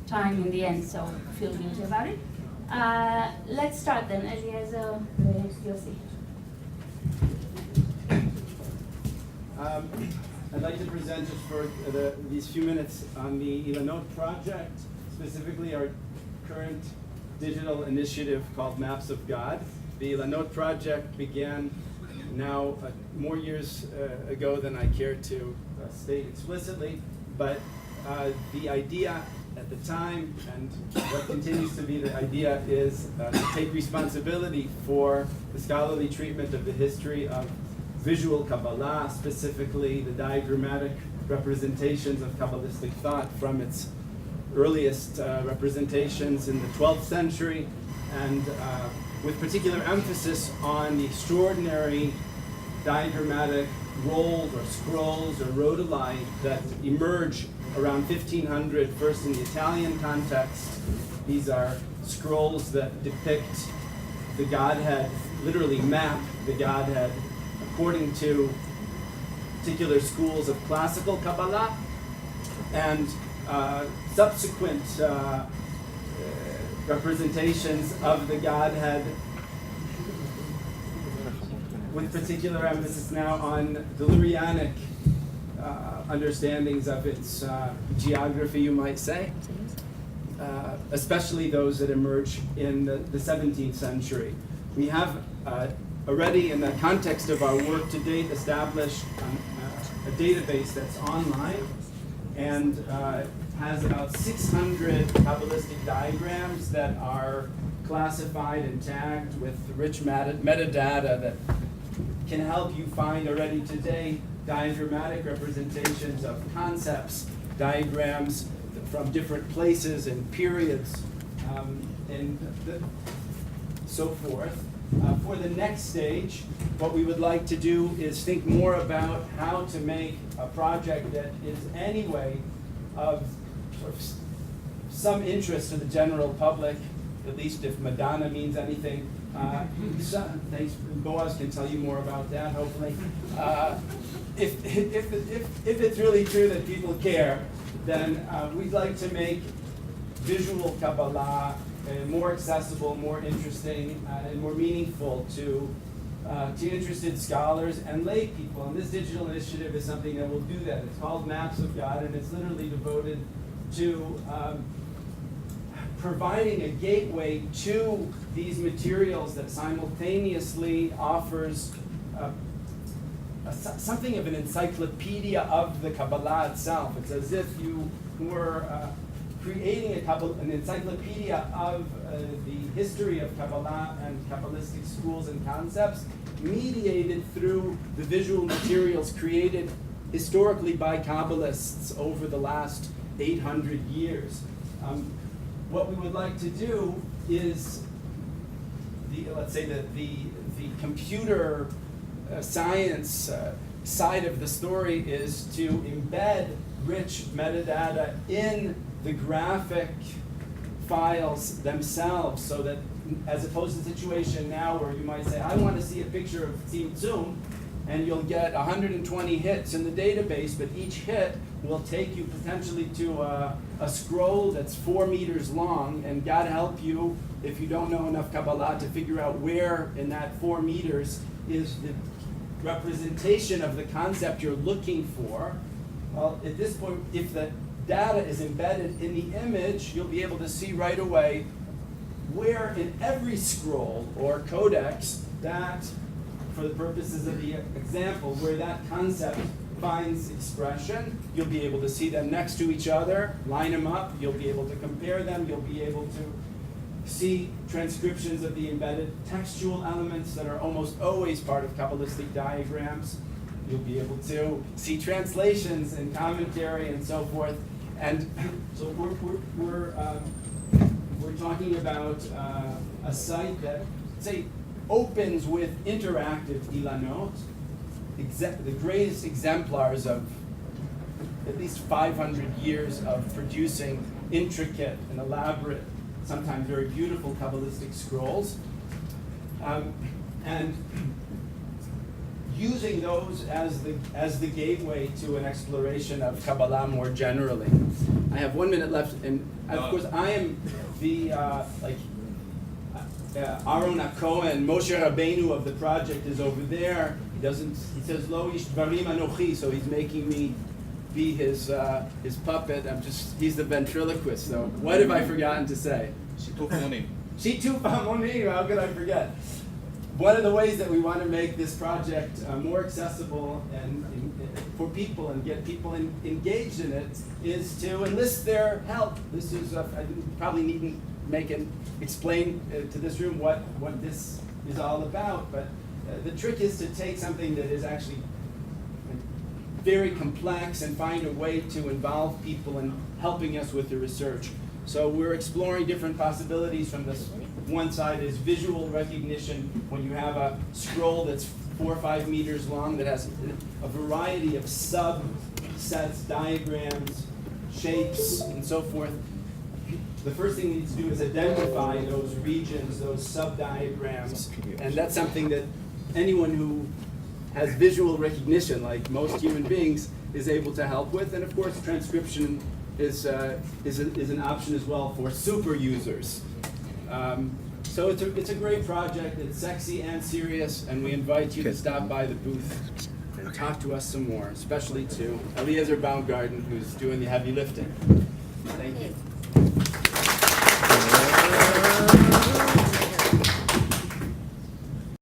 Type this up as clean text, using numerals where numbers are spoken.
time in the end, so feel guilty about it. Let's start then. Eliezer, Yossi. I'd like to present just for these few minutes on the Ilanot project, specifically our current digital initiative called Maps of God. The Ilanot project began now more years ago than I care to state explicitly, but the idea at the time, and what continues to be the idea, is to take responsibility for the scholarly treatment of the history of visual Kabbalah, specifically the diagrammatic representations of Kabbalistic thought from its earliest representations in the 12th century, and with particular emphasis on the extraordinary diagrammatic rolls or scrolls or rhodoli that emerge around 1500, first in the Italian context. These are scrolls that depict the Godhead, literally map the Godhead according to particular schools of classical Kabbalah, and subsequent representations of the Godhead with particular emphasis now on the Lurianic understandings of its geography, you might say, especially those that emerge in the 17th century. We have already, in the context of our work to date, established a database that's online and has about 600 Kabbalistic diagrams that are classified and tagged with rich metadata that can help you find already today diagrammatic representations of concepts, diagrams from different places and periods, and so forth. For the next stage, what we would like to do is think more about how to make a project that is anyway of sort of some interest to the general public, at least if Madonna means anything. Thanks, Boaz can tell you more about that, hopefully. If it's really true that people care, then we'd like to make visual Kabbalah more accessible, more interesting, and more meaningful to interested scholars and lay people. And this digital initiative is something that will do that. It's called Maps of God, and it's literally devoted to providing a gateway to these materials that simultaneously offers something of an encyclopedia of the Kabbalah itself. It's as if you were creating an encyclopedia of the history of Kabbalah and Kabbalistic schools and concepts, mediated through the visual materials created historically by Kabbalists over the last 800 years. What we would like to do is, let's say that the computer science side of the story is to embed rich metadata in the graphic files themselves, so that, as opposed to the situation now where you might say, I want to see a picture of Tzimtzum, and you'll get 120 hits in the database, but each hit will take you potentially to a scroll that's 4 meters long, and God help you if you don't know enough Kabbalah to figure out where in that 4 meters is the representation of the concept you're looking for. Well, at this point, if the data is embedded in the image, you'll be able to see right away where in every scroll or codex that, for the purposes of the example, where that concept finds expression. You'll be able to see them next to each other, line them up, you'll be able to compare them, you'll be able to see transcriptions of the embedded textual elements that are almost always part of Kabbalistic diagrams. You'll be able to see translations and commentary and so forth. And so we're talking about a site that, say, opens with interactive Ilanot, the greatest exemplars of at least 500 years of producing intricate and elaborate, sometimes very beautiful Kabbalistic scrolls, and using those as the gateway to an exploration of Kabbalah more generally. I have 1 minute left, and of course, I am the Aaron Cohen, Moshe Rabbeinu of the project is over there. He says Lo ish dvarim anochi, so he's making me be his puppet. He's the ventriloquist. So what have I forgotten to say? שיתוף מונים. Shituf Hamonim, how could I forget? One of the ways that we want to make this project more accessible and for people and get people engaged in it is to enlist their help. This is I probably needn't explain to this room what this is all about, but the trick is to take something that is actually very complex and find a way to involve people in helping us with the research. So we're exploring different possibilities. From this one side is visual recognition, when you have a scroll that's 4 or 5 meters long that has a variety of subsets, diagrams, shapes, and so forth. The first thing we need to do is identify those regions, those sub-diagrams, and that's something that anyone who has visual recognition, like most human beings, is able to help with. And of course, transcription is an option as well for super users. So it's a great project. It's sexy and serious, and we invite you to stop by the booth and talk to us some more, especially to Eliezer Baumgarten, who's doing the heavy lifting. Thank you.